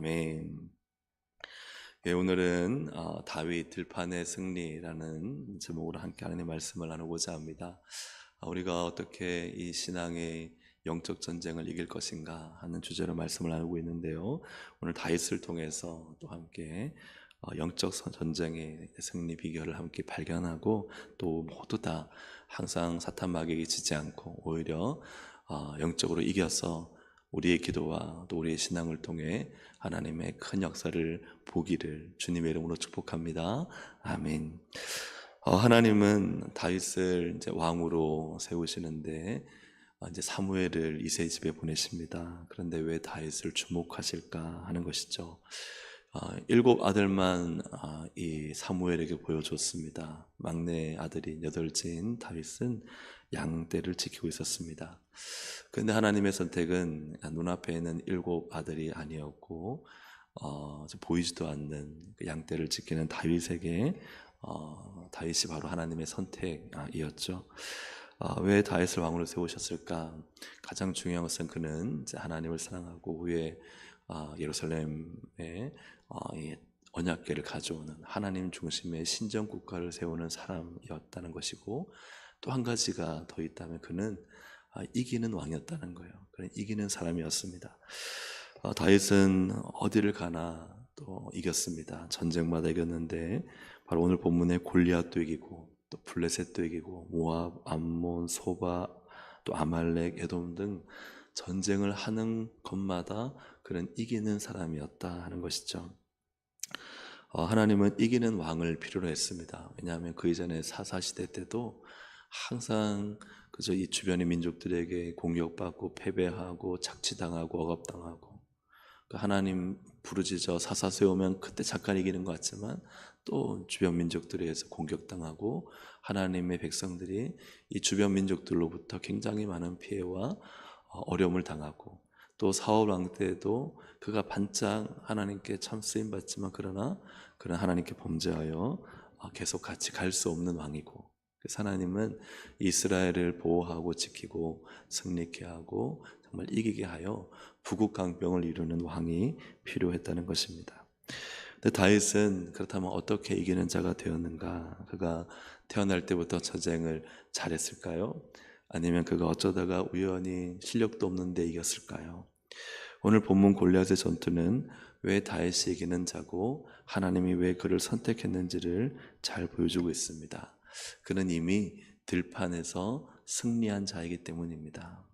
아멘. 예, 오늘은 다윗 들판의 승리라는 제목으로 함께 하나님의 말씀을 나누고자 합니다. 우리가 어떻게 이 신앙의 영적 전쟁을 이길 것인가 하는 주제로 말씀을 나누고 있는데요. 오늘 다윗을 통해서 또 함께 영적 전쟁의 승리 비결을 함께 발견하고 또 모두 다 항상 사탄 마귀에게 지지 않고 오히려 영적으로 이겨서 우리의 기도와 또 우리의 신앙을 통해 하나님의 큰 역사를 보기를 주님의 이름으로 축복합니다. 아멘. 하나님은 다윗을 이제 왕으로 세우시는데 이제 사무엘을 이새의 집에 보내십니다. 그런데 왜 다윗을 주목하실까 하는 것이죠. 일곱 아들만 이 사무엘에게 보여줬습니다. 막내 아들인 여덟째인 다윗은 양떼를 지키고 있었습니다. 그런데 하나님의 선택은 눈앞에 있는 일곱 아들이 아니었고 보이지도 않는 그 양떼를 지키는 다윗에게 다윗이 바로 하나님의 선택이었죠. 왜 다윗을 왕으로 세우셨을까? 가장 중요한 것은 그는 이제 하나님을 사랑하고 후에 예루살렘에 이 언약궤를 가져오는 하나님 중심의 신정 국가를 세우는 사람이었다는 것이고, 또 한 가지가 더 있다면 그는 이기는 왕이었다는 거예요. 그는 이기는 사람이었습니다. 다윗은 어디를 가나 또 이겼습니다. 전쟁마다 이겼는데 바로 오늘 본문에 골리앗도 이기고 또 블레셋도 이기고 모압, 암몬, 소바, 또 아말렉, 에돔 등 전쟁을 하는 것마다 그는 이기는 사람이었다 하는 것이죠. 하나님은 이기는 왕을 필요로 했습니다. 왜냐하면 그 이전에 사사시대 때도 항상 그저 이 주변의 민족들에게 공격받고 패배하고 착취당하고 억압당하고, 하나님 부르짖어 사사 세우면 그때 잠깐 이기는 것 같지만 또 주변 민족들에 의해서 공격당하고 하나님의 백성들이 이 주변 민족들로부터 굉장히 많은 피해와 어려움을 당하고, 또 사울 왕 때도 그가 반짝 하나님께 참 쓰임받지만 그러나 그는 하나님께 범죄하여 계속 같이 갈 수 없는 왕이고, 그래서 하나님은 이스라엘을 보호하고 지키고 승리케 하고 정말 이기게 하여 부국강병을 이루는 왕이 필요했다는 것입니다. 근데 다윗은 그렇다면 어떻게 이기는 자가 되었는가? 그가 태어날 때부터 전쟁을 잘했을까요? 아니면 그가 어쩌다가 우연히 실력도 없는데 이겼을까요? 오늘 본문 골리앗의 전투는 왜 다윗이 이기는 자고 하나님이 왜 그를 선택했는지를 잘 보여주고 있습니다. 그는 이미 들판에서 승리한 자이기 때문입니다.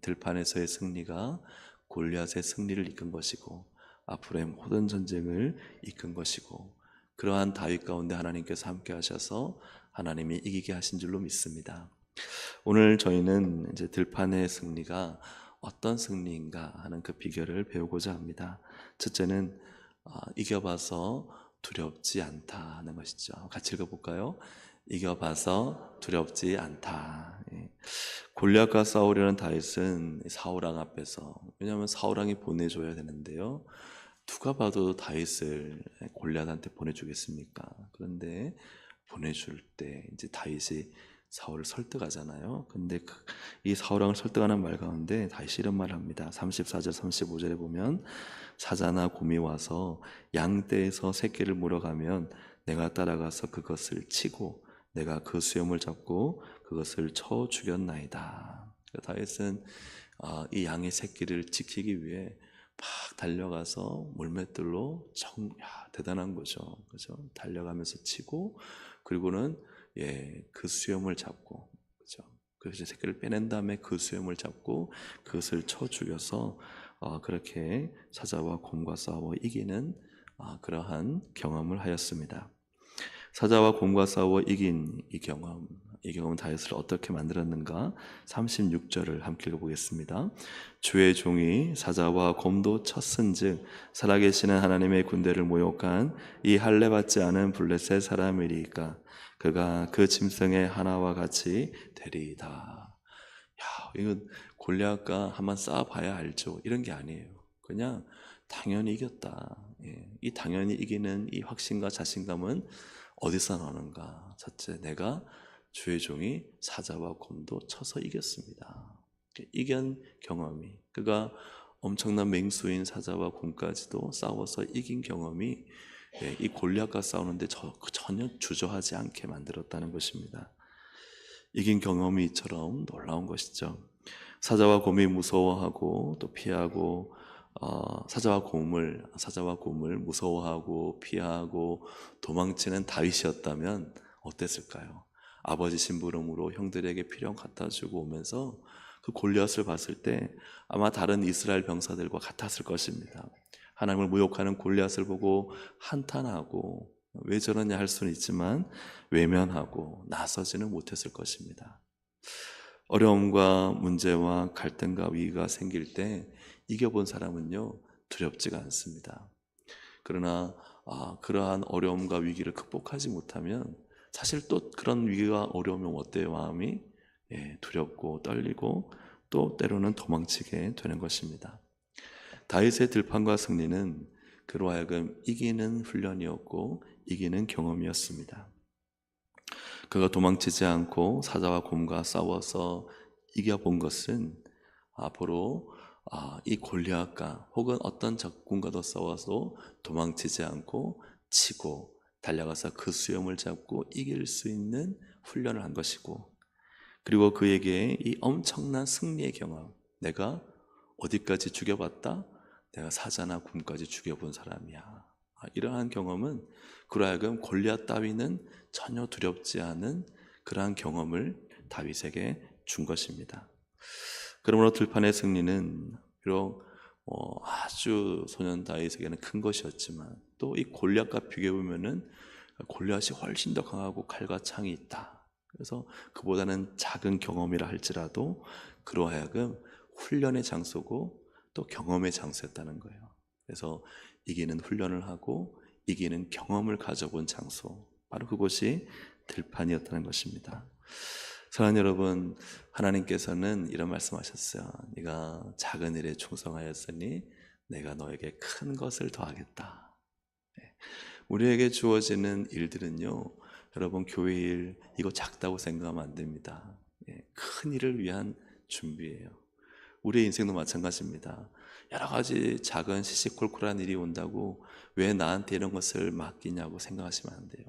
들판에서의 승리가 골리앗의 승리를 이끈 것이고 앞으로의 모든 전쟁을 이끈 것이고, 그러한 다윗 가운데 하나님께서 함께 하셔서 하나님이 이기게 하신 줄로 믿습니다. 오늘 저희는 이제 들판의 승리가 어떤 승리인가 하는 그 비결을 배우고자 합니다. 첫째는 이겨봐서 두렵지 않다 하는 것이죠. 같이 읽어볼까요? 이겨봐서 두렵지 않다. 골리앗과 싸우려는 다윗은 사울왕 앞에서, 왜냐하면 사울왕이 보내줘야 되는데요, 누가 봐도 다윗을 골리앗한테 보내주겠습니까? 그런데 보내줄 때 이제 다윗이 사울을 설득하잖아요. 근데 이 사울왕을 설득하는 말 가운데 다윗이 이런 말을 합니다. 34절 35절에 보면 사자나 곰이 와서 양떼에서 새끼를 물어가면 내가 따라가서 그것을 치고 내가 그 수염을 잡고 그것을 쳐 죽였나이다. 다윗은 이 양의 새끼를 지키기 위해 막 달려가서 물맷돌로 대단한 거죠. 그죠? 달려가면서 치고, 그리고는 그 수염을 잡고, 그죠? 그래서 새끼를 빼낸 다음에 그 수염을 잡고 그것을 쳐 죽여서 그렇게 사자와 곰과 싸워 이기는 그러한 경험을 하였습니다. 사자와 곰과 싸워 이긴 이 경험은 다윗을 어떻게 만들었는가? 36절을 함께 읽어보겠습니다. 주의 종이 사자와 곰도 쳤은즉 살아계시는 하나님의 군대를 모욕한 이 할례받지 않은 블레셋 사람이리까 그가 그 짐승의 하나와 같이 되리이다. 이건 골리앗과 한번 싸워봐야 알죠. 이런 게 아니에요. 그냥 당연히 이겼다. 이 당연히 이기는 이 확신과 자신감은 어디서 나오는가? 첫째, 내가 주의 종이 사자와 곰도 쳐서 이겼습니다. 이긴 경험이, 그가 엄청난 맹수인 사자와 곰까지도 싸워서 이긴 경험이 이 골리앗과 싸우는데 전혀 주저하지 않게 만들었다는 것입니다. 이긴 경험이 이처럼 놀라운 것이죠. 사자와 곰이 무서워하고 또 피하고 사자와 곰을 무서워하고 피하고 도망치는 다윗이었다면 어땠을까요? 아버지 심부름으로 형들에게 필요한 갖다 주고 오면서 그 골리앗을 봤을 때 아마 다른 이스라엘 병사들과 같았을 것입니다. 하나님을 모욕하는 골리앗을 보고 한탄하고 왜 저러냐 할 수는 있지만 외면하고 나서지는 못했을 것입니다. 어려움과 문제와 갈등과 위기가 생길 때 이겨본 사람은요 두렵지가 않습니다. 그러나 그러한 어려움과 위기를 극복하지 못하면 사실 또 그런 위기가 어려우면 어때요? 마음이 두렵고 떨리고 또 때로는 도망치게 되는 것입니다. 다윗의 들판과 승리는 그로 하여금 이기는 훈련이었고 이기는 경험이었습니다. 그가 도망치지 않고 사자와 곰과 싸워서 이겨본 것은 앞으로 이 골리앗과 혹은 어떤 적군과도 싸워서 도망치지 않고 치고 달려가서 그 수염을 잡고 이길 수 있는 훈련을 한 것이고, 그리고 그에게 이 엄청난 승리의 경험, 내가 어디까지 죽여봤다? 내가 사자나 곰까지 죽여본 사람이야. 이러한 경험은 그로 하여금 골리앗 따위는 전혀 두렵지 않은 그러한 경험을 다윗에게 준 것입니다. 그러므로 들판의 승리는 비록 아주 소년 다윗에게는 큰 것이었지만 또 이 골리앗과 비교해보면은 골리앗이 훨씬 더 강하고 칼과 창이 있다. 그래서 그보다는 작은 경험이라 할지라도 그로 하여금 훈련의 장소고 또 경험의 장소였다는 거예요. 그래서 이기는 훈련을 하고 이기는 경험을 가져본 장소, 바로 그곳이 들판이었다는 것입니다. 사랑하는 여러분, 하나님께서는 이런 말씀하셨어요. 네가 작은 일에 충성하였으니 내가 너에게 큰 것을 더하겠다. 우리에게 주어지는 일들은요, 여러분 교회 일 이거 작다고 생각하면 안 됩니다. 큰 일을 위한 준비예요. 우리의 인생도 마찬가지입니다. 여러 가지 작은 시시콜콜한 일이 온다고 왜 나한테 이런 것을 맡기냐고 생각하시면 안 돼요.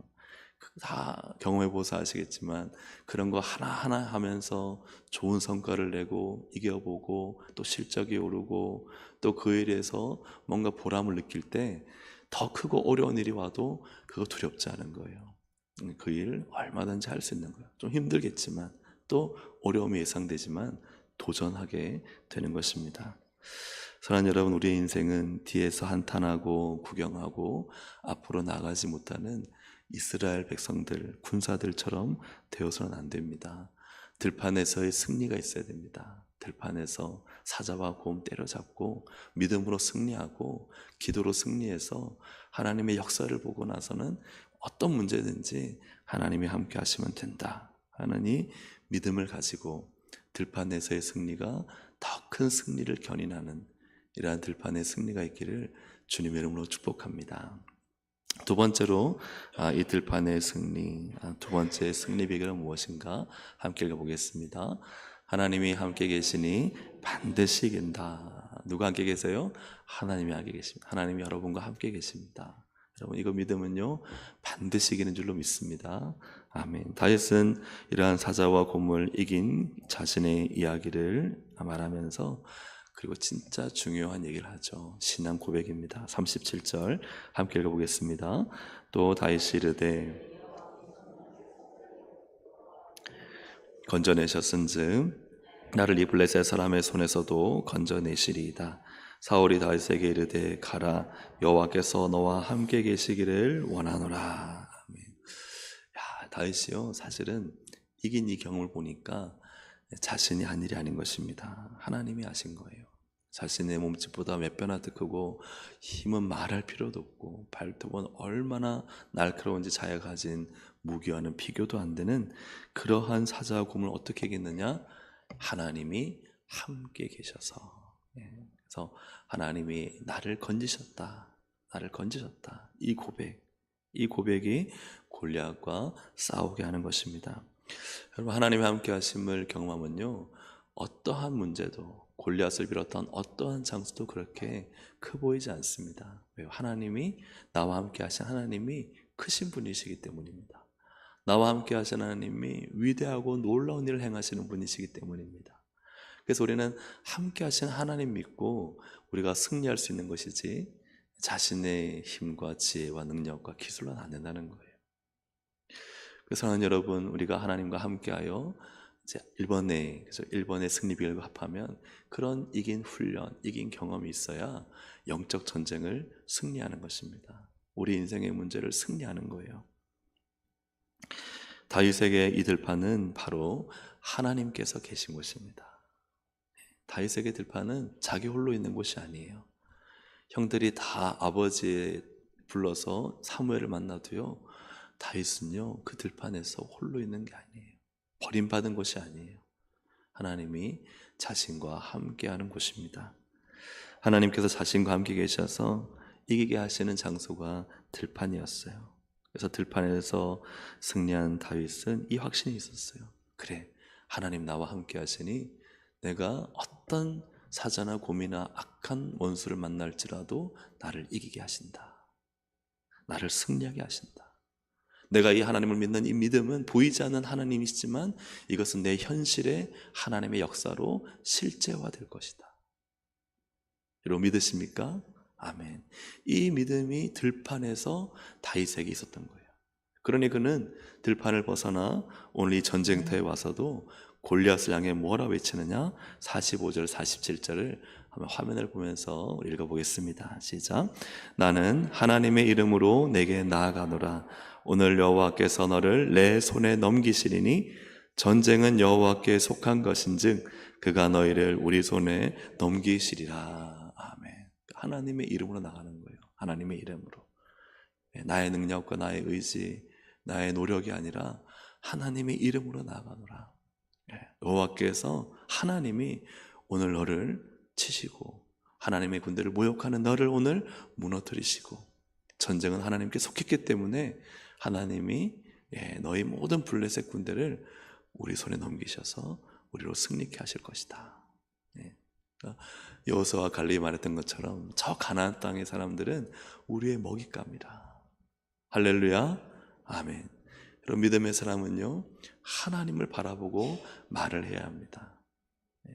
다 경험해보서 아시겠지만 그런 거 하나하나 하면서 좋은 성과를 내고 이겨보고 또 실적이 오르고 또 그 일에서 뭔가 보람을 느낄 때 더 크고 어려운 일이 와도 그거 두렵지 않은 거예요. 그 일 얼마든지 할 수 있는 거예요. 좀 힘들겠지만 또 어려움이 예상되지만 도전하게 되는 것입니다. 사랑하는 여러분, 우리의 인생은 뒤에서 한탄하고 구경하고 앞으로 나가지 못하는 이스라엘 백성들, 군사들처럼 되어서는 안 됩니다. 들판에서의 승리가 있어야 됩니다. 들판에서 사자와 곰 때려잡고 믿음으로 승리하고 기도로 승리해서 하나님의 역사를 보고 나서는 어떤 문제든지 하나님이 함께 하시면 된다 하는 이 믿음을 가지고 들판에서의 승리가 더 큰 승리를 견인하는 이러한 들판의 승리가 있기를 주님의 이름으로 축복합니다. 두 번째로 이 들판의 승리, 두 번째 승리 비결은 무엇인가 함께 읽어보겠습니다. 하나님이 함께 계시니 반드시 이긴다. 누가 함께 계세요? 하나님이 함께 계십니다. 하나님이 여러분과 함께 계십니다. 여러분 이거 믿으면요 반드시 이기는 줄로 믿습니다. 아멘. 다윗은 이러한 사자와 곰을 이긴 자신의 이야기를 말하면서 그리고 진짜 중요한 얘기를 하죠. 신앙 고백입니다. 37절 함께 읽어보겠습니다. 또 다윗이 이르되 건져내셨은즉 나를 이 블레셋 사람의 손에서도 건져내시리이다. 사울이 다윗에게 이르되 가라, 여호와께서 너와 함께 계시기를 원하노라. 아멘. 다윗이요 사실은 이긴 이 경험을 보니까 자신이 한 일이 아닌 것입니다. 하나님이 하신 거예요. 자신의 몸집보다 몇 배나 더 크고 힘은 말할 필요도 없고 발톱은 얼마나 날카로운지 자기가 가진 무기와는 비교도 안 되는 그러한 사자와 곰을 어떻게 이겼느냐? 하나님이 함께 계셔서. 그래서 하나님이 나를 건지셨다. 이 고백이 골리앗과 싸우게 하는 것입니다. 여러분 하나님의 함께 하심을 경험하면요 어떠한 문제도 골리앗을 비롯한 어떠한 장소도 그렇게 커 보이지 않습니다. 왜요? 하나님이, 나와 함께 하신 하나님이 크신 분이시기 때문입니다. 나와 함께 하신 하나님이 위대하고 놀라운 일을 행하시는 분이시기 때문입니다. 그래서 우리는 함께 하신 하나님 믿고 우리가 승리할 수 있는 것이지 자신의 힘과 지혜와 능력과 기술로는 안 된다는 거예요. 그래서 사랑하는 여러분, 우리가 하나님과 함께하여 이제 일본의 승리 비결과 합하면 그런 이긴 훈련, 이긴 경험이 있어야 영적 전쟁을 승리하는 것입니다. 우리 인생의 문제를 승리하는 거예요. 다윗에게 이 들판은 바로 하나님께서 계신 곳입니다. 다윗에게 들판은 자기 홀로 있는 곳이 아니에요. 형들이 다 아버지 불러서 사무엘을 만나도요, 다윗은요 그 들판에서 홀로 있는 게 아니에요. 버림받은 곳이 아니에요. 하나님이 자신과 함께하는 곳입니다. 하나님께서 자신과 함께 계셔서 이기게 하시는 장소가 들판이었어요. 그래서 들판에서 승리한 다윗은 이 확신이 있었어요. 그래, 하나님 나와 함께 하시니 내가 어떤 사자나 곰이나 악한 원수를 만날지라도 나를 이기게 하신다. 나를 승리하게 하신다. 내가 이 하나님을 믿는 이 믿음은 보이지 않는 하나님이시지만 이것은 내 현실의 하나님의 역사로 실제화될 것이다. 여러분 믿으십니까? 아멘. 이 믿음이 들판에서 다윗에게 있었던 거예요. 그러니 그는 들판을 벗어나 오늘 이 전쟁터에 와서도 골리앗을 향해 뭐라 외치느냐? 45절 47절을 한번 화면을 보면서 읽어보겠습니다. 시작. 나는 하나님의 이름으로 내게 나아가노라. 오늘 여호와께서 너를 내 손에 넘기시리니 전쟁은 여호와께 속한 것인즉 그가 너희를 우리 손에 넘기시리라. 아멘. 하나님의 이름으로 나가는 거예요. 하나님의 이름으로. 나의 능력과 나의 의지, 나의 노력이 아니라 하나님의 이름으로 나아가노라. 여호와께서, 하나님이 오늘 너를 치시고 하나님의 군대를 모욕하는 너를 오늘 무너뜨리시고, 전쟁은 하나님께 속했기 때문에 하나님이 너희 모든 블레셋 군대를 우리 손에 넘기셔서 우리로 승리케 하실 것이다. 여호수아와 갈렙이 말했던 것처럼 저 가나안 땅의 사람들은 우리의 먹잇감이라. 할렐루야, 아멘. 여러분 믿음의 사람은요 하나님을 바라보고 말을 해야 합니다.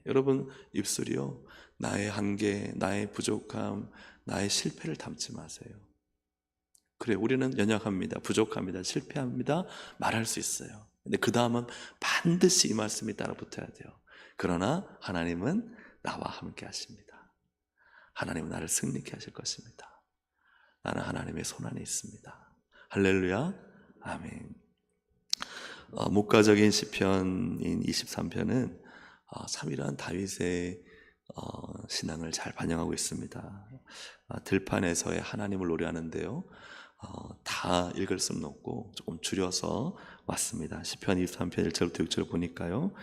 여러분 입술이요 나의 한계, 나의 부족함, 나의 실패를 담지 마세요. 그래, 우리는 연약합니다, 부족합니다, 실패합니다 말할 수 있어요. 근데 그 다음은 반드시 이 말씀이 따라 붙어야 돼요. 그러나 하나님은 나와 함께 하십니다. 하나님은 나를 승리케 하실 것입니다. 나는 하나님의 손 안에 있습니다. 할렐루야, 아멘. 목가적인 시편인 23편은 참 이러한 다윗의 신앙을 잘 반영하고 있습니다. 들판에서의 하나님을 노래하는데요, 다 읽을 수는 없고 조금 줄여서 왔습니다. 시편 23편 1절부터 6절 보니까요,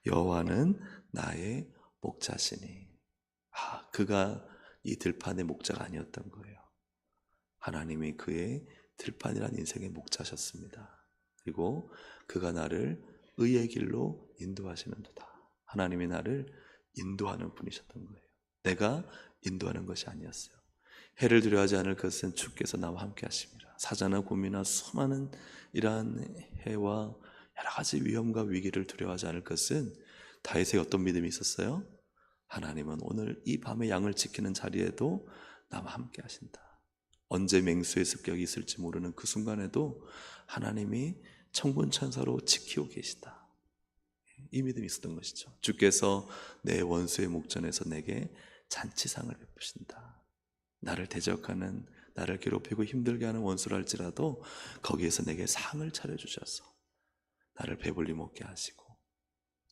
여호와는 나의 목자시니. 그가 이 들판의 목자가 아니었던 거예요. 하나님이 그의 들판이란 인생의 목자셨습니다. 그리고 그가 나를 의의 길로 인도하시는도다. 하나님이 나를 인도하는 분이셨던 거예요. 내가 인도하는 것이 아니었어요. 해를 두려워하지 않을 것은 주께서 나와 함께 하십니다. 사자나 곰이나 수많은 이러한 해와 여러 가지 위험과 위기를 두려워하지 않을 것은 다윗의 어떤 믿음이 있었어요? 하나님은 오늘 이 밤에 양을 지키는 자리에도 나와 함께 하신다. 언제 맹수의 습격이 있을지 모르는 그 순간에도 하나님이 천군천사로 지키고 계시다. 이 믿음이 있었던 것이죠. 주께서 내 원수의 목전에서 내게 잔치상을 베푸신다. 나를 대적하는, 나를 괴롭히고 힘들게 하는 원수를 할지라도 거기에서 내게 상을 차려주셔서 나를 배불리 먹게 하시고,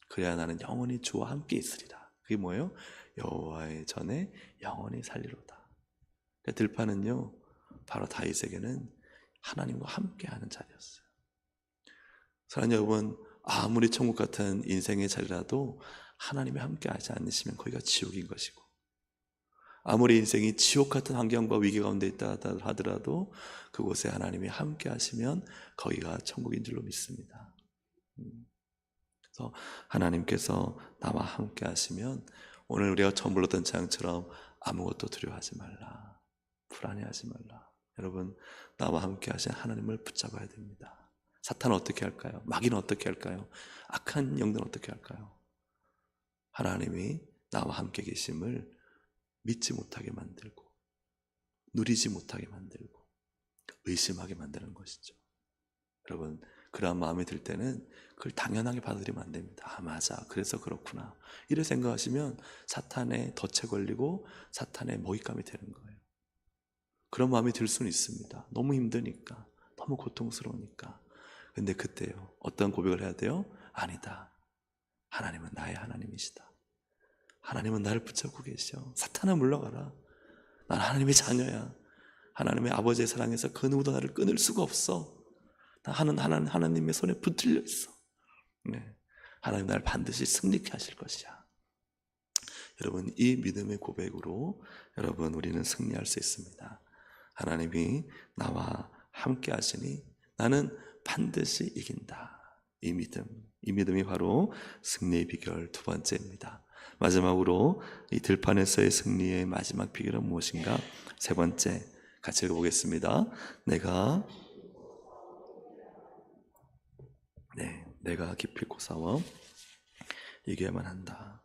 그래야 나는 영원히 주와 함께 있으리라. 그게 뭐예요? 여호와의 전에 영원히 살리로다. 들판은요 바로 다윗에게는 하나님과 함께하는 자리였어요. 사랑하는 여러분, 아무리 천국 같은 인생의 자리라도 하나님이 함께하지 않으시면 거기가 지옥인 것이고, 아무리 인생이 지옥 같은 환경과 위기 가운데 있다 하더라도 그곳에 하나님이 함께하시면 거기가 천국인 줄로 믿습니다. 그래서 하나님께서 나와 함께하시면 오늘 우리가 처음 불렀던 찬양처럼 아무것도 두려워하지 말라, 불안해하지 말라. 여러분, 나와 함께 하신 하나님을 붙잡아야 됩니다. 사탄은 어떻게 할까요? 마귀는 어떻게 할까요? 악한 영들은 어떻게 할까요? 하나님이 나와 함께 계심을 믿지 못하게 만들고, 누리지 못하게 만들고, 의심하게 만드는 것이죠. 여러분, 그러한 마음이 들 때는 그걸 당연하게 받아들이면 안 됩니다. 아, 맞아, 그래서 그렇구나, 이렇게 생각하시면 사탄의 덫에 걸리고 사탄의 먹잇감이 되는 거예요. 그런 마음이 들 수는 있습니다. 너무 힘드니까, 너무 고통스러우니까. 근데 그때요, 어떤 고백을 해야 돼요? 아니다, 하나님은 나의 하나님이시다. 하나님은 나를 붙잡고 계셔. 사탄아, 물러가라. 난 하나님의 자녀야. 하나님의 아버지의 사랑에서 그 누구도 나를 끊을 수가 없어. 하나님의 손에 붙들려 있어. 네. 하나님 나를 반드시 승리케 하실 것이야. 여러분, 이 믿음의 고백으로 여러분, 우리는 승리할 수 있습니다. 하나님이 나와 함께 하시니 나는 반드시 이긴다. 이 믿음이 바로 승리의 비결 두 번째입니다. 마지막으로 이 들판에서의 승리의 마지막 비결은 무엇인가? 세 번째, 같이 읽어보겠습니다. 내가 기필코 싸워 이겨야만 한다.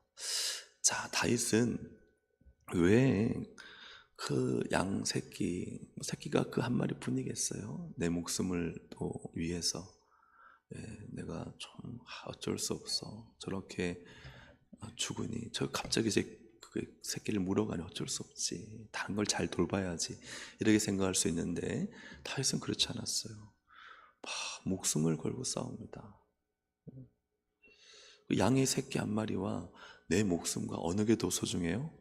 자, 다윗은 왜 그 양 새끼가 그 한 마리 뿐이겠어요? 내 목숨을 또 위해서, 내가 좀 어쩔 수 없어, 저렇게 죽으니, 저 갑자기 그 새끼를 물어가니 어쩔 수 없지, 다른 걸 잘 돌봐야지, 이렇게 생각할 수 있는데 다윗은 그렇지 않았어요. 목숨을 걸고 싸웁니다. 그 양의 새끼 한 마리와 내 목숨과 어느 게 더 소중해요?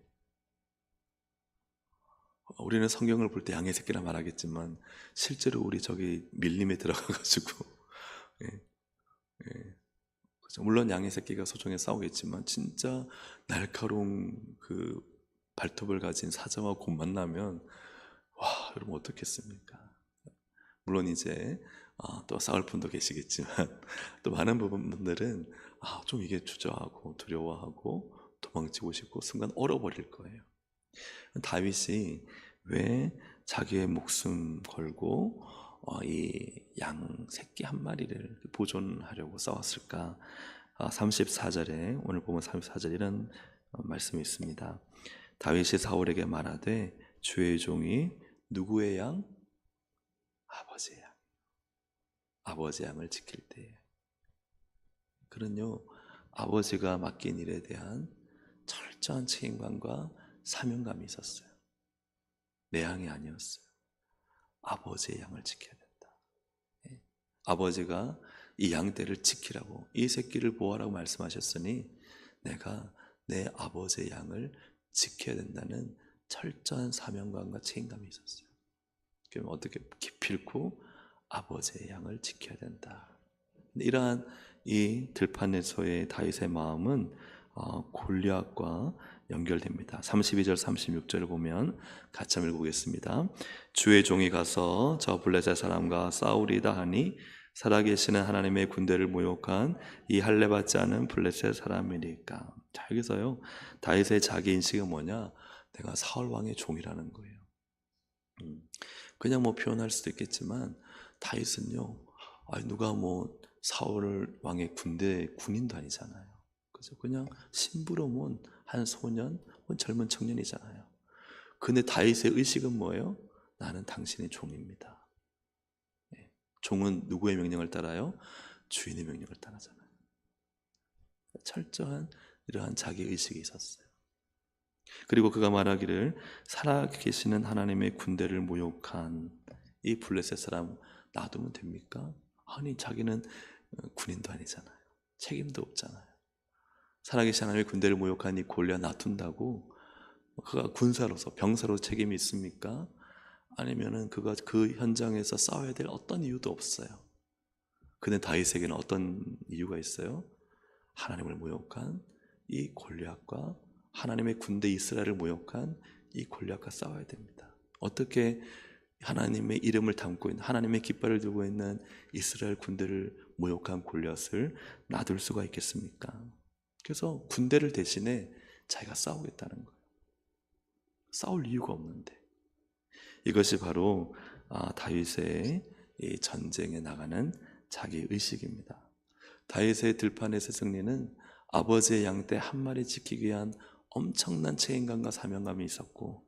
우리는 성경을 볼 때 양의 새끼라 말하겠지만 실제로 우리 저기 밀림에 들어가가지고 그렇죠. 물론 양의 새끼가 소중해 싸우겠지만 진짜 날카로운 그 발톱을 가진 사자와 곧 만나면, 와, 여러분 어떻겠습니까? 물론 이제 또 싸울 분도 계시겠지만 또 많은 분들은 좀 이게 주저하고 두려워하고 도망치고 싶고 순간 얼어버릴 거예요. 다윗이 왜 자기의 목숨 걸고 이 양 새끼 한 마리를 보존하려고 싸웠을까? 34절에, 오늘 보면 34절에 이런 말씀이 있습니다. 다윗이 사울에게 말하되 주의 종이 누구의 양? 아버지의 양. 아버지의 양을 지킬 때, 그는요, 아버지가 맡긴 일에 대한 철저한 책임감과 사명감이 있었어요. 내 양이 아니었어요. 아버지의 양을 지켜야 된다. 아버지가 이 양떼를 지키라고, 이 새끼를 보호하라고 말씀하셨으니 내가 내 아버지의 양을 지켜야 된다는 철저한 사명감과 책임감이 있었어요. 그럼 어떻게 기필코 아버지의 양을 지켜야 된다. 이러한 이 들판에서의 다윗의 마음은 골리앗과 연결됩니다. 32절 36절을 보면 같이 한번 읽어보겠습니다. 주의 종이 가서 저 블레셋 사람과 싸우리다 하니 살아계시는 하나님의 군대를 모욕한 이 할례받지 않은 블레셋 사람이니까. 자, 여기서요, 다윗의 자기 인식은 뭐냐? 내가 사울 왕의 종이라는 거예요. 그냥 표현할 수도 있겠지만 다윗은요, 누가 사울 왕의 군인도 아니잖아요. 그래서 그냥 심부름 한 소년, 젊은 청년이잖아요. 근데 다윗의 의식은 뭐예요? 나는 당신의 종입니다. 종은 누구의 명령을 따라요? 주인의 명령을 따르잖아요. 철저한 이러한 자기 의식이 있었어요. 그리고 그가 말하기를 살아계시는 하나님의 군대를 모욕한 이 블레셋 사람 놔두면 됩니까? 아니, 자기는 군인도 아니잖아요. 책임도 없잖아요. 살아계신 하나님의 군대를 모욕한 이 골리앗 놔둔다고 그가 군사로서, 병사로 책임이 있습니까? 아니면은 그가 그 현장에서 싸워야 될 어떤 이유도 없어요. 근데 다윗에게는 어떤 이유가 있어요? 하나님을 모욕한 이 골리앗과, 하나님의 군대 이스라엘을 모욕한 이 골리앗과 싸워야 됩니다. 어떻게 하나님의 이름을 담고 있는, 하나님의 깃발을 들고 있는 이스라엘 군대를 모욕한 골리앗을 놔둘 수가 있겠습니까? 그래서 군대를 대신에 자기가 싸우겠다는 거예요. 싸울 이유가 없는데. 이것이 바로 다윗의 이 전쟁에 나가는 자기 의식입니다. 다윗의 들판에서 승리는 아버지의 양떼 한 마리 지키기 위한 엄청난 책임감과 사명감이 있었고,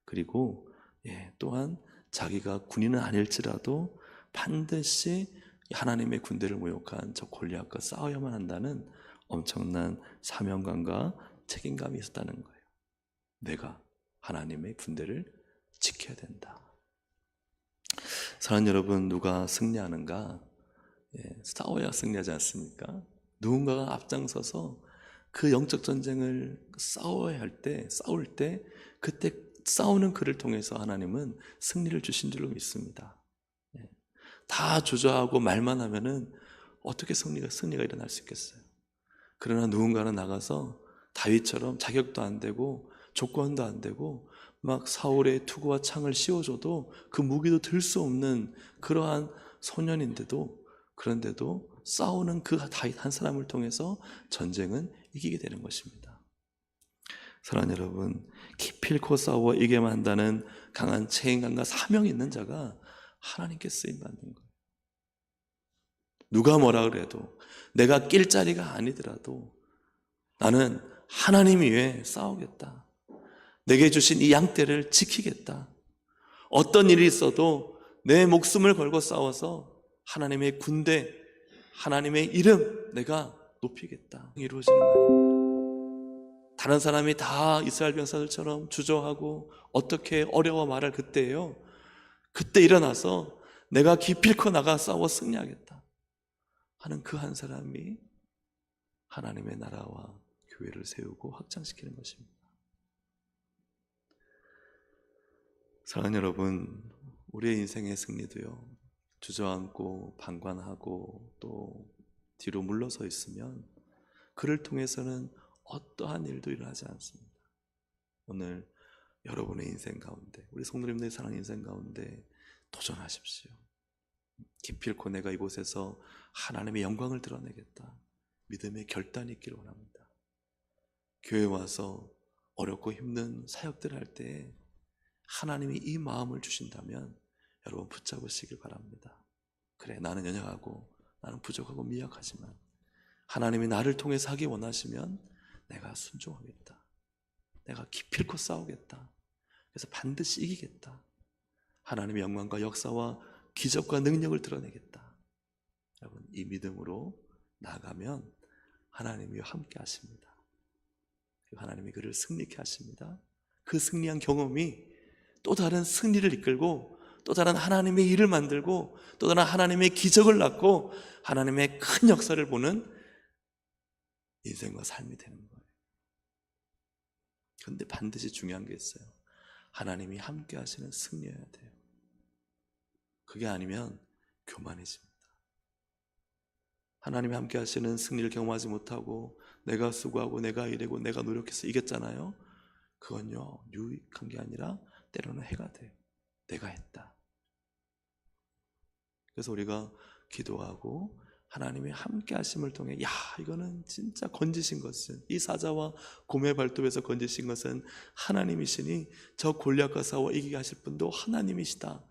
그리고 또한 자기가 군인은 아닐지라도 반드시 하나님의 군대를 모욕한 저 골리앗과 싸워야만 한다는 엄청난 사명감과 책임감이 있었다는 거예요. 내가 하나님의 군대를 지켜야 된다. 사랑하는 여러분, 누가 승리하는가? 싸워야 승리하지 않습니까? 누군가가 앞장서서 그 영적 전쟁을 싸워야 할 때, 싸울 때, 그때 싸우는 그를 통해서 하나님은 승리를 주신 줄로 믿습니다. 다 주저하고 말만 하면은 어떻게 승리가 일어날 수 있겠어요? 그러나 누군가는 나가서 다윗처럼 자격도 안 되고 조건도 안 되고 막 사울의 투구와 창을 씌워줘도 그 무기도 들 수 없는 그러한 소년인데도, 그런데도 싸우는 그 다윗 한 사람을 통해서 전쟁은 이기게 되는 것입니다. 사랑하는 여러분, 기필코 싸워 이겨야만 한다는 강한 책임감과 사명이 있는 자가 하나님께 쓰임받는 거예요. 누가 뭐라 그래도, 내가 낄 자리가 아니더라도 나는 하나님 위해 싸우겠다. 내게 주신 이 양떼를 지키겠다. 어떤 일이 있어도 내 목숨을 걸고 싸워서 하나님의 군대, 하나님의 이름 내가 높이겠다. 이루어지는 거예요. 다른 사람이 다 이스라엘 병사들처럼 주저하고 어떻게 어려워 말할 그때예요. 그때 일어나서 내가 기필코 나가 싸워 승리하겠다 하는 그 한 사람이 하나님의 나라와 교회를 세우고 확장시키는 것입니다. 사랑하는 여러분, 우리의 인생의 승리도요, 주저앉고 방관하고 또 뒤로 물러서 있으면 그를 통해서는 어떠한 일도 일어나지 않습니다. 오늘 여러분의 인생 가운데, 우리 성도님들의 사랑하는 인생 가운데 도전하십시오. 기필코 내가 이곳에서 하나님의 영광을 드러내겠다. 믿음의 결단이 있기를 원합니다. 교회에 와서 어렵고 힘든 사역들을 할 때 하나님이 이 마음을 주신다면 여러분 붙잡으시길 바랍니다. 그래, 나는 연약하고 나는 부족하고 미약하지만 하나님이 나를 통해서 하기 원하시면 내가 순종하겠다. 내가 기필코 싸우겠다. 그래서 반드시 이기겠다. 하나님의 영광과 역사와 기적과 능력을 드러내겠다. 여러분, 이 믿음으로 나아가면 하나님이 함께 하십니다. 하나님이 그를 승리케 하십니다. 그 승리한 경험이 또 다른 승리를 이끌고 또 다른 하나님의 일을 만들고 또 다른 하나님의 기적을 낳고 하나님의 큰 역사를 보는 인생과 삶이 되는 거예요. 그런데 반드시 중요한 게 있어요. 하나님이 함께 하시는 승리여야 돼요. 그게 아니면 교만해집니다. 하나님이 함께 하시는 승리를 경험하지 못하고 내가 수고하고 내가 일하고 내가 노력해서 이겼잖아요. 그건요, 유익한 게 아니라 때로는 해가 돼요. 내가 했다. 그래서 우리가 기도하고 하나님의 함께 하심을 통해, 야, 이거는 진짜 건지신 것은, 이 사자와 곰의 발톱에서 건지신 것은 하나님이시니 저 골리앗과 싸워 이기게 하실 분도 하나님이시다.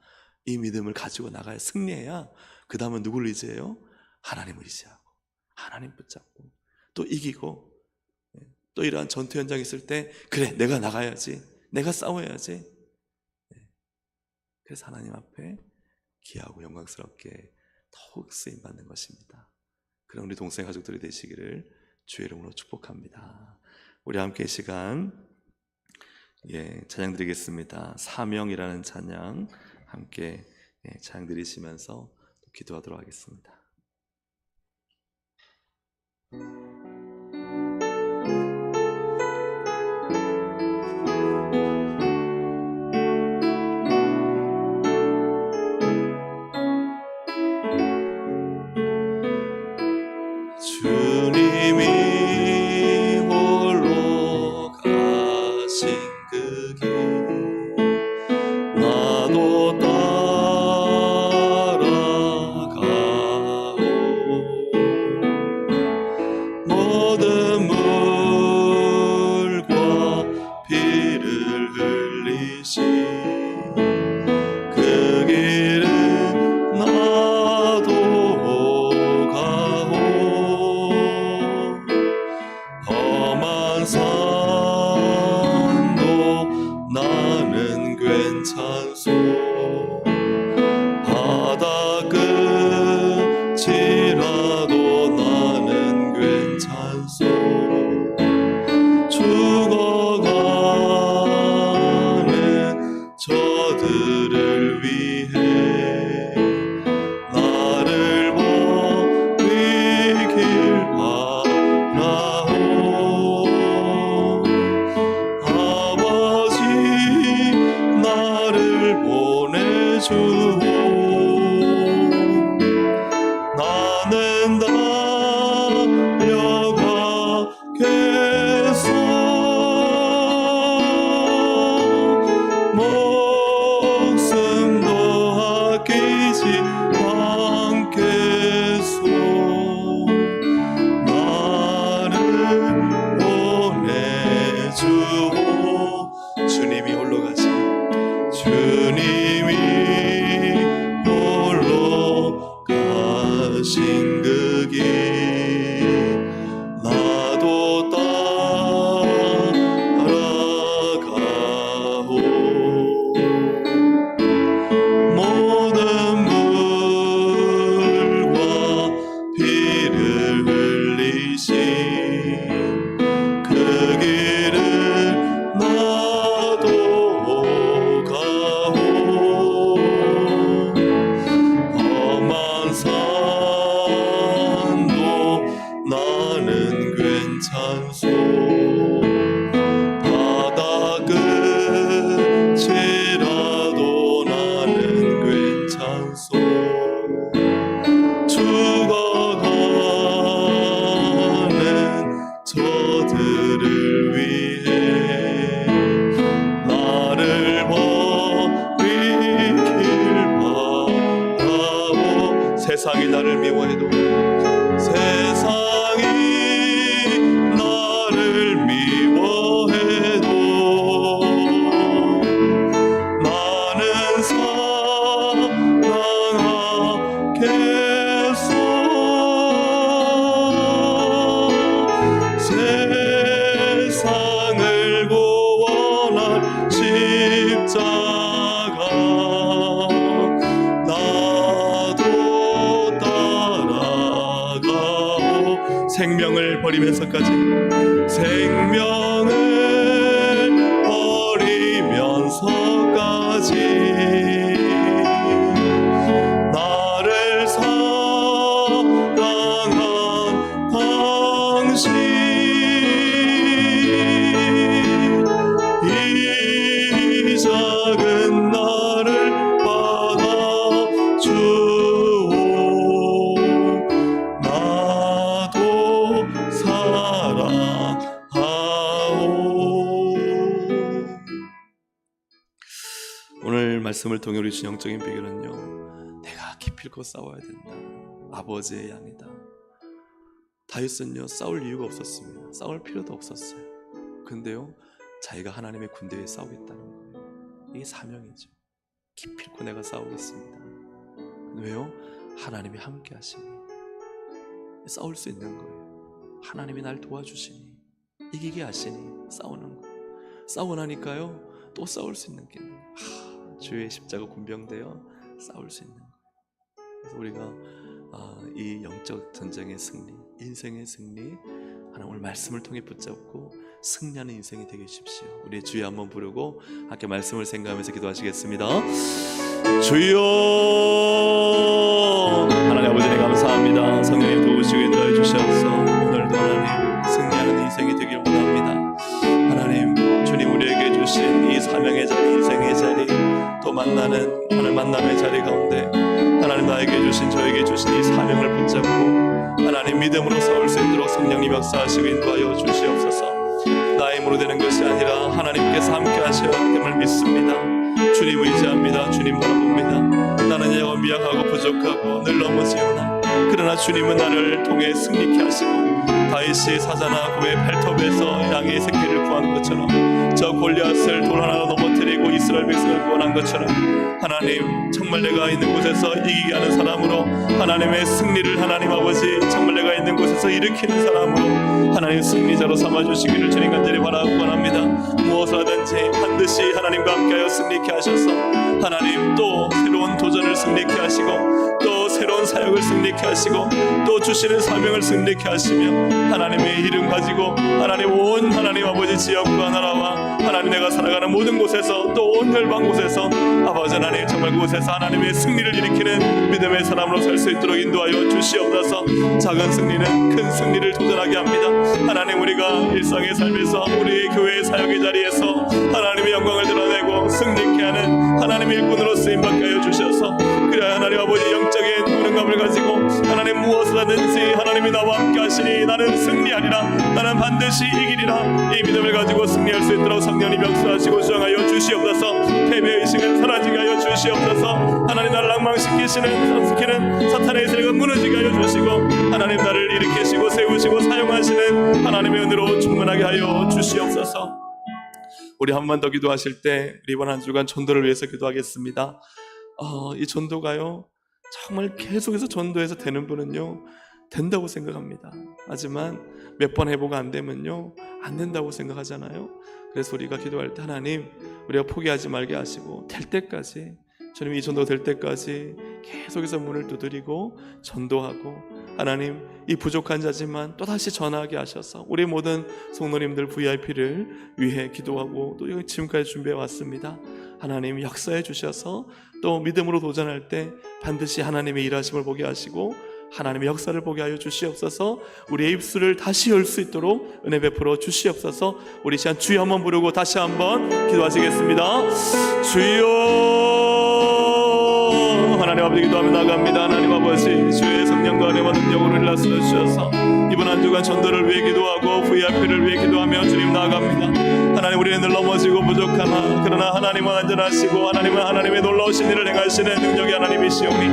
이 믿음을 가지고 나가야 승리해야 그 다음은 누구를 의지해요? 하나님을 의지하고 하나님 붙잡고 또 이기고, 또 이러한 전투 현장에 있을 때 그래, 내가 나가야지, 내가 싸워야지. 그래서 하나님 앞에 귀하고 영광스럽게 더욱 쓰임받는 것입니다. 그런 우리 동생 가족들이 되시기를 주의 이름으로 축복합니다. 우리 함께 이 시간 찬양 드리겠습니다. 사명이라는 찬양 함께 찬양 드리시면서 기도하도록 하겠습니다. 주님이 홀로 가신 그 길 나도 따라가오. 모든 물고 괜찮소. 바다 끝이라도 나는 괜찮소. 죽어가는 저들을 위해 나를 버리길 바라오. 아버지 나를 보내주오. 나는 달려가겠소. 목숨도 아끼지 않겠소. 나를 보내주오. 주님이 홀로 가신, 주님이 홀로 가신 그 길 나도 따라가오. 모든 물과 피를 흘리신 그 길을 나도 가오. 험한 산도 나는 괜찮소. 바다 끝이라도 나는 괜찮소. 죽어가는 저들을 위해 나를 버리길 바라오. 세상이 나를 미워해도, 세상이 나를 미워해도 나는 사랑하겠소. 세상을 구원할 십자가 나도 따라가오. 생명을 버리면서까지, 생명을 버리면서까지 나를 사랑한 당신, 이 작은 나를 받아주오. 나도 사랑하오. 오늘 말씀을 통해 우리 신앙적인 비결은요, 내가 기필코 싸워야 된다. 아버지의 양이다. 다윗은요, 싸울 이유가 없었습니다. 싸울 필요도 없었어요. 근데요, 자기가 하나님의 군대에 싸우겠다는 거예요. 이게 사명이죠. 기필코 내가 싸우겠습니다. 왜요? 하나님이 함께 하시니 싸울 수 있는 거예요. 하나님이 날 도와주시니, 이기게 하시니 싸우는 거예요. 싸우고 나니까요, 또 싸울 수 있는 게 있는 거예요. 주의 십자가 군병되어 싸울 수 있는 거예요. 그래서 우리가 이 영적 전쟁의 승리, 인생의 승리, 하나님 오늘 말씀을 통해 붙잡고 승리하는 인생이 되게 해주십시오. 우리 주여 한번 부르고 함께 말씀을 생각하면서 기도하시겠습니다. 주여, 하나님 아버지님 감사합니다. 성령님 도우시고 인도해 주셔서 오늘도 하나님 승리하는 인생이 되길 원합니다. 하나님, 주님 우리에게 주신 이 사명의 자리, 인생의 자리, 또 만나는 하나님 만남의 자리 가운데 하나님 나에게 주신, 저에게 주신 이 사명을 붙잡고 하나님 믿음으로 싸울 수 있도록 성령님 역사하시고 인도하여 주시옵소서. 나의 힘으로 되는 것이 아니라 하나님께서 함께 하셔야 됨을 믿습니다. 주님 의지합니다. 주님 바라봅니다. 나는 영원 미약하고 부족하고 늘 넘어지오나 그러나 주님은 나를 통해 승리케 하시고 다윗이 사자나 곰의 발톱에서 양의 새끼를 구한 것처럼 저 골리앗을 돌 하나로 넘어뜨리고 이스라엘 백성을 구원한 것처럼 하나님 정말 내가 있는 곳에서 이기게 하는 사람으로 하나님의 승리를 하나님 아버지 정말 내가 있는 곳에서 일으키는 사람으로 하나님 승리자로 삼아주시기를 주님 간절히 바라고 원합니다. 무엇을 하든지 반드시 하나님과 함께하여 승리케 하셔서 하나님 또 새로운 도전을 승리케 하시고 또 새로운 사역을 승리케 하시고 또 주시는 사명을 승리케 하시며 하나님의 이름 가지고 하나님 온 하나님 아버지 지역과 나라와 하나님 내가 살아가는 모든 곳에서 또 온 열방 곳에서 아버지 하나님 정말 그곳에서 하나님의 승리를 일으키는 믿음의 사람으로 살 수 있도록 인도하여 주시옵소서. 작은 승리는 큰 승리를 도전하게 합니다. 하나님 우리가 일상의 삶에서 우리의 교회의 사역의 자리에서 하나님의 영광을 드러내고 승리케 하는 하나님의 일꾼으로 쓰임받게 하여 주셔서 그래야 하나님 아버지 영적인 무능감을 가지고 하나님 무엇을 하든지 하나님이 나와 함께 하시니 나는 승리하리라 나는 반드시 이기리라 이 믿음을 가지고 승리할 수 있도록 성령님 역사하시고 주장하여 주시옵소서. 패배의식은 사라지게 하여 주시옵소서. 하나님 나를 낭망시키는 사탄의 세력을 무너지게 하여 주시고 하나님 나를 일으키시고 세우시고 사용하시는 하나님의 은혜로 충만하게 하여 주시옵소서. 우리 한 번 더 기도하실 때 이번 한 주간 전도를 위해서 기도하겠습니다. 이 전도가요 정말 계속해서 전도해서 되는 분은요 된다고 생각합니다. 하지만 몇 번 해보고 안 되면요 안 된다고 생각하잖아요. 그래서 우리가 기도할 때 하나님 우리가 포기하지 말게 하시고 될 때까지 주님 이 전도 될 때까지 계속해서 문을 두드리고 전도하고 하나님 이 부족한 자지만 또다시 전하게 하셔서 우리 모든 성도님들 VIP를 위해 기도하고 또 지금까지 준비해 왔습니다. 하나님 역사해 주셔서 또 믿음으로 도전할 때 반드시 하나님의 일하심을 보게 하시고 하나님의 역사를 보게 하여 주시옵소서. 우리의 입술을 다시 열 수 있도록 은혜 베풀어 주시옵소서. 우리 시간 주여 한번 부르고 다시 한번 기도하시겠습니다. 주여 하나님 아버지 기도하며 나갑니다. 하나님 아버지 주의 성령과 은혜와 능력으로 일하여 주셔서 이번 한 주간 전도를 위해 기도하고 VIP를 위해 기도하며 주님 나아갑니다. 하나님 우리는 늘 넘어지고 부족하나 그러나 하나님은 안전하시고 하나님은 하나님의 놀라우신 일을 행하시는 능력이 하나님이시오니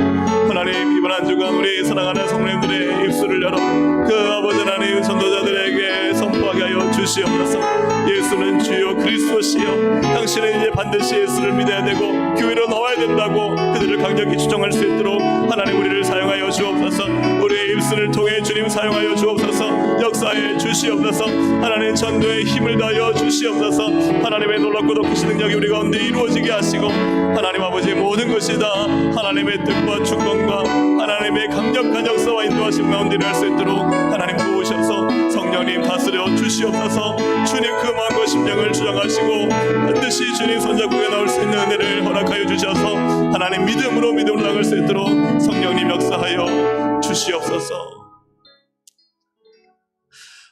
하나님 이번 한 주간 우리 사랑하는 성도님들의 입술을 열어 그 아버지 하나님 전도자들에게 선포하게 하여 주시옵소서. 예수는 주요 그리스도시여 당신은 이제 반드시 예수를 믿어야 되고 교회로 나와야 된다고 그들을 강력히 추종할 수 있도록 하나님 우리를 사용하여 주옵소서. 우리의 입술을 통해 주님 사용하여 주옵소서. 역사에 주시옵소서. 하나님 전도에 힘을 다하여 주시옵소서. 하나님의 놀랍고 높으신 능력이 우리 가운데 이루어지게 하시고 하나님 아버지 모든 것이 다 하나님의 뜻과 주권과 하나님의 강력한 역사와 인도하심 가운데 일할 수 있도록 하나님 도우셔서 성령님 다스려 주시옵소서. 주님 그 마음과 심령을 주장하시고 반드시 주님 손잡고에 나올 수 있는 은혜를 허락하여 주셔서 하나님 믿음으로 나갈 수 있도록 성령님 역사하여 주시옵소서.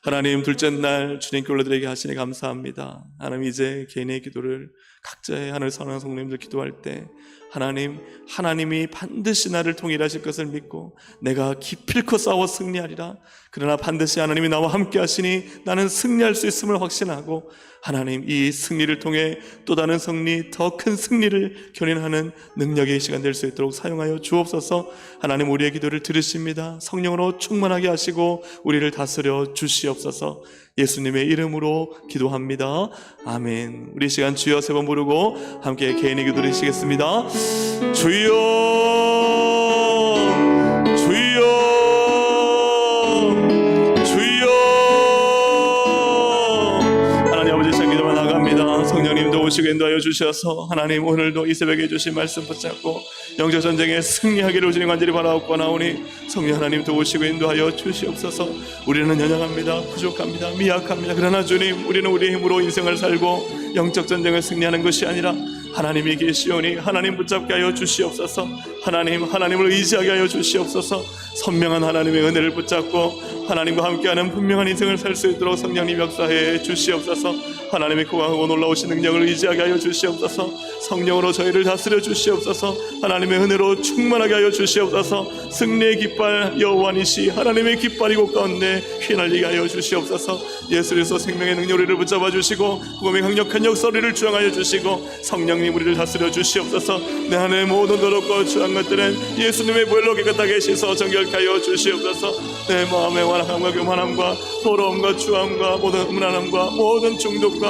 하나님 둘째 날 주님께 올려드리게 하시니 감사합니다. 하나님 이제 개인의 기도를 각자의 하늘 사랑하는 성도님들 기도할 때 하나님이 반드시 나를 통해 일하실 것을 믿고 내가 기필코 싸워 승리하리라. 그러나 반드시 하나님이 나와 함께 하시니 나는 승리할 수 있음을 확신하고 하나님 이 승리를 통해 또 다른 승리 더 큰 승리를 견인하는 능력의 시간 될 수 있도록 사용하여 주옵소서. 하나님 우리의 기도를 들으십니다. 성령으로 충만하게 하시고 우리를 다스려 주시옵소서. 예수님의 이름으로 기도합니다. 아멘. 우리 시간 주여 세 번 부르고 함께 개인의 기도 드리시겠습니다. 주여 주여 주여. 하나님 아버지 시간 기도만 나갑니다. 성령님도 오시고 인도하여 주셔서 하나님 오늘도 이 새벽에 주신 말씀 붙잡고 영적 전쟁에 승리하기를 주님 간절히 바라옵고 나오니 성령 하나님도 오시고 인도하여 주시옵소서. 우리는 연약합니다. 부족합니다. 미약합니다. 그러나 주님 우리는 우리의 힘으로 인생을 살고 영적 전쟁을 승리하는 것이 아니라 하나님이 계시오니 하나님 붙잡게 하여 주시옵소서. 하나님을 의지하게 하여 주시옵소서. 선명한 하나님의 은혜를 붙잡고 하나님과 함께하는 분명한 인생을 살 수 있도록 성령님 역사해 주시옵소서. 하나님의 고강하고 놀라우신 능력을 의지하게 하여 주시옵소서. 성령으로 저희를 다스려 주시옵소서. 하나님의 은혜로 충만하게 하여 주시옵소서. 승리의 깃발 여호와니시 하나님의 깃발이고 가운데 휘날리게 하여 주시옵소서. 예수 그리스도 생명의 능력 우리를 붙잡아 주시고 복음의 강력한 역사 우리를 주장하여 주시고 성령님 우리를 다스려 주시옵소서. 내 안에 모든 더럽고 추한 것들은 예수님의 보혈로 깨끗하게 씻어 정결케 하여 주시옵소서. 내 마음의 완악함과 교만함과 더러움과 추함과 모든 음란함과 모든 중독과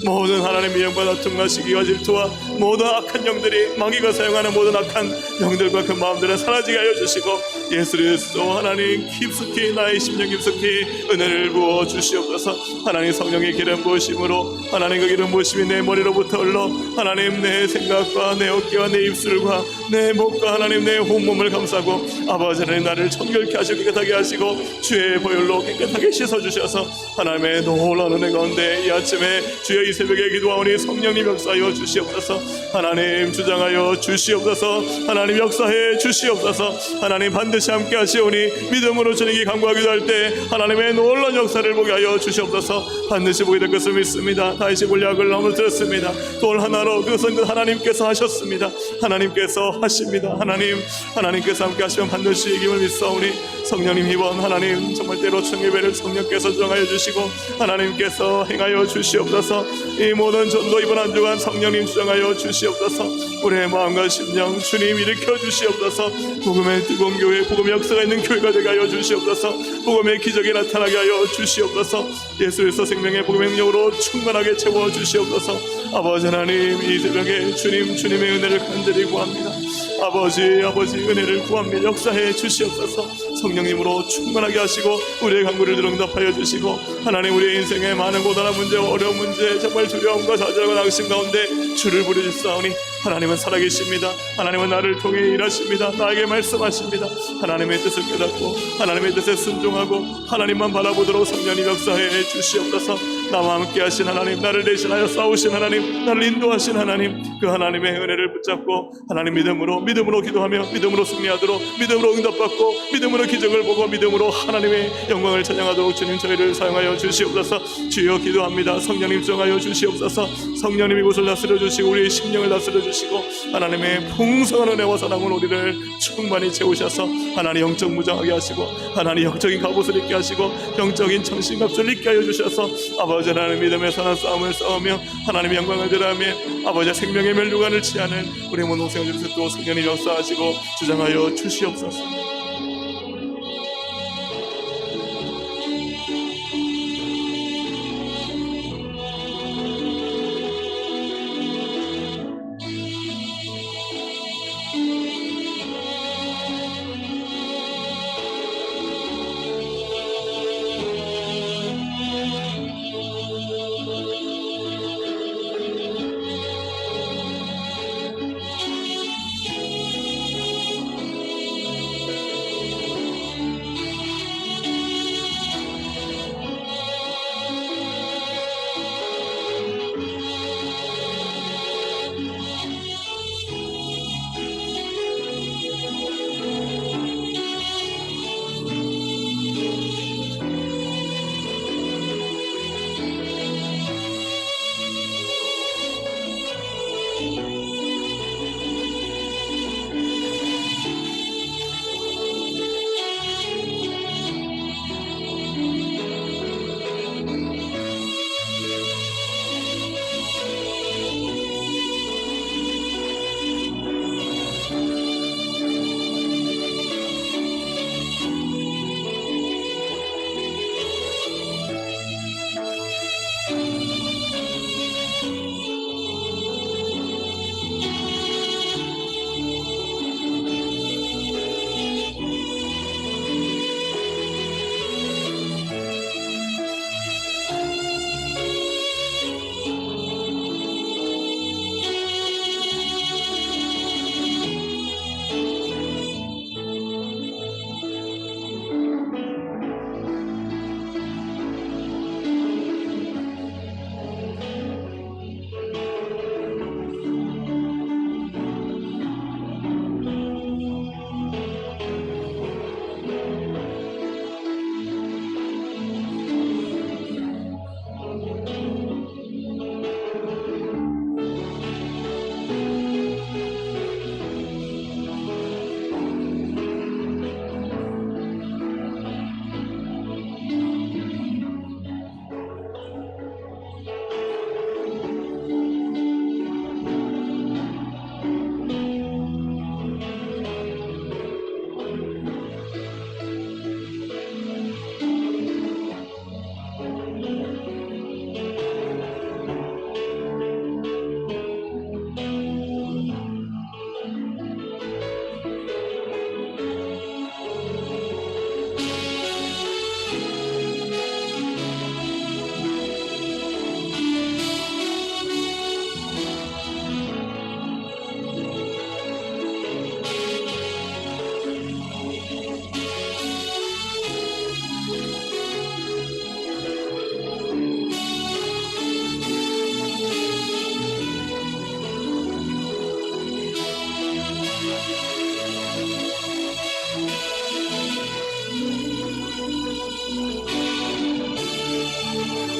모든 하나님의 영과 다툼과 시기와 질투와 모든 악한 영들이 마귀가 사용하는 모든 악한 영들과 그 마음들은 사라지게 하여 주시고 예수 그리스도 하나님 깊숙이 나의 심령 깊숙이 은혜를 부어 주시옵소서. 하나님 성령의 기름 부으심으로 하나님 그 기름 부으심이 내 머리로부터 흘러 하나님 내 생각과 내 어깨와 내 입술과 내 목과 하나님 내 온몸을 감싸고 아버지 하나님 나를 정결케 하시고 깨끗하게 하시고 주의 보혈로 깨끗하게 씻어주셔서 하나님의 놀라운 은혜 가운데 이 아침에 주의 이 새벽에 기도하오니 성령님 역사하여 주시옵소서. 하나님 주장하여 주시옵소서. 하나님 역사해 주시옵소서. 하나님 반드시 함께 하시오니 믿음으로 주님께 간구하기도 할 때 하나님의 놀라운 역사를 보게 하여 주시옵소서. 반드시 보게 될 것을 믿습니다. 다시 볼 약을 넘어뜨렸습니다. 돌 하나로 그것은 하나님께서 하셨습니다. 하나님께서 하십니다. 하나님께서 함께 하시면 반드시 이김을 믿사오니 성령님 이번 하나님 정말 때로 청예배를 성령께서 정하여 주시고 하나님께서 행하여 주시옵소서. 이 모든 전도 이번 한 주간 성령님 주장하여 주시옵소서. 우리의 마음과 심령 주님 일으켜 주시옵소서. 복음의 뜨거운 교회 복음의 역사가 있는 교회가 되게 하여 주시옵소서. 복음의 기적이 나타나게 하여 주시옵소서. 예수 그리스도 생명의 복음의 능력으로 충만하게 채워 주시옵소서. 아버지 하나님 이 새벽에 주님의 은혜를 간절히 구합니다. 아버지 은혜를 구합니다. 역사해 주시옵소서. 성령님으로 충만하게 하시고 우리의 간구를 응답하여 주시고 하나님 우리의 인생의 많은 고단한 문제 어려운 문제 정말 두려움과 좌절과 낙심 가운데 주를 부르짖사오니 하나님은 살아계십니다. 하나님은 나를 통해 일하십니다. 나에게 말씀하십니다. 하나님의 뜻을 깨닫고 하나님의 뜻에 순종하고 하나님만 바라보도록 성령님 역사해 주시옵소서. 나와 함께 하신 하나님 나를 대신하여 싸우신 하나님 나를 인도하신 하나님 그 하나님의 은혜를 붙잡고 하나님 믿음으로 기도하며 믿음으로 승리하도록 믿음으로 응답받고 믿음으로 기적을 보고 믿음으로 하나님의 영광을 찬양하도록 주님 저희를 사용하여 주시옵소서. 주여 기도합니다. 성령님 정하여 주시옵소서. 성령님 이곳을 다스려 주시고 우리의 심령을 다스려 주시고 하나님의 풍성한 은혜와 사랑으로 우리를 충만히 채우셔서 하나님 영적 무장하게 하시고 하나님 영적인 갑옷을 입게 하시고 영적인 정신갑주를 입게 하여 주셔서 아버지 하나님 믿음의 선한 싸움을 싸우며 하나님의 영광을 드러내며 아버지 생명의 멸류관을 취하는 우리 모든 동생을 주셔서 또 성령님 역사하시고 주장하여 주시옵소서.